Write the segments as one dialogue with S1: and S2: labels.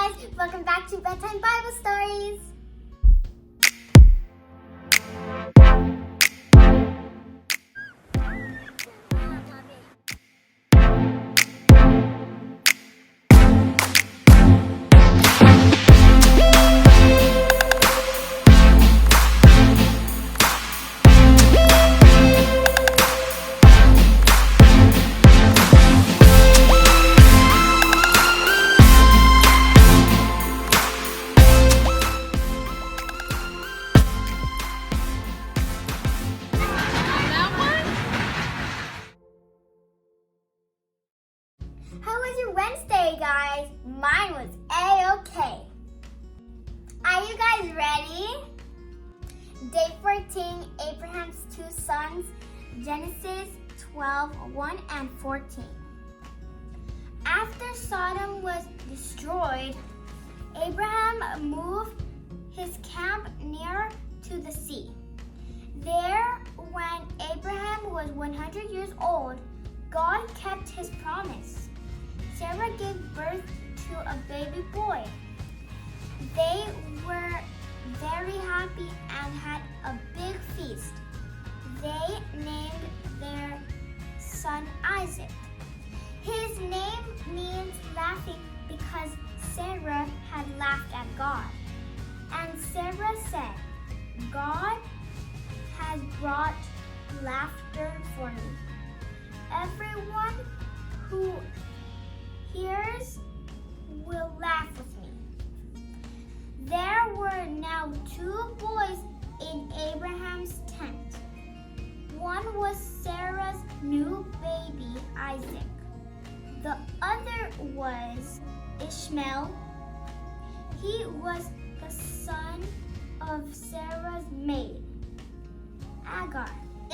S1: guys! Welcome back to Bedtime Bible Stories! How was your Wednesday, guys? Mine was A-okay. Are you guys ready? Day 14, Abraham's two sons, Genesis 12:1 and 14. After Sodom was destroyed, Abraham moved his camp near to the sea. There, when Abraham was 100 years old, God kept his promise. Sarah gave birth to a baby boy. They were very happy and had a big feast. They named their son Isaac. His name means laughing because Sarah had laughed at God. And Sarah said, God has brought laughter for me. Everyone who hears will laugh with me. There were now two boys in Abraham's tent. One was Sarah's new baby, Isaac. The other was Ishmael. He was the son of Sarah's maid, Agar.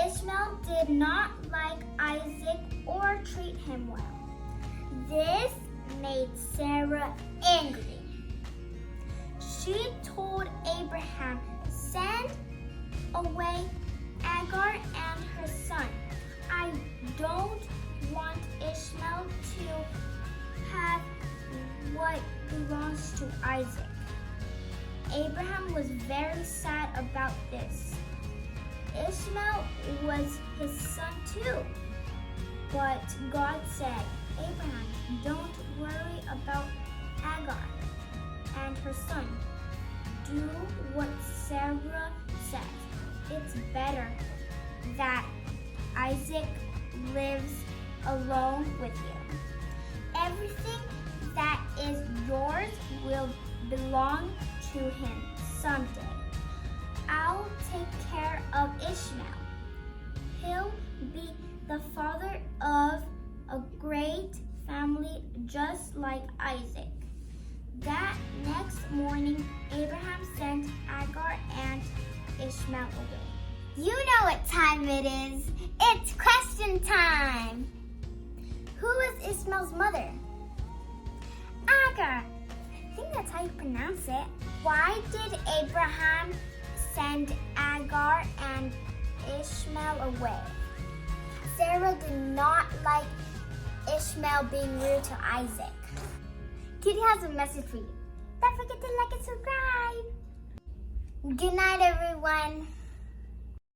S1: Ishmael did not like Isaac or treat him well. This made Sarah angry. She told Abraham, send away Agar and her son. I don't want Ishmael to have what belongs to Isaac. Abraham was very sad about this. Ishmael was his son too. But God said, Abraham, don't worry about Agar and her son. Do what Sarah says. It's better that Isaac lives alone with you. Everything that is yours will belong to him someday. I'll take care of Ishmael. He'll be the father of a great family just like Isaac. That next morning, Abraham sent Agar and Ishmael away. You know what time it is. It's question time. Who was Ishmael's mother? Agar. I think that's how you pronounce it. Why did Abraham send Agar and Ishmael away? Sarah did not like Ishmael being rude to Isaac. Kitty has a message for you. Don't forget to like and subscribe. Good night, everyone.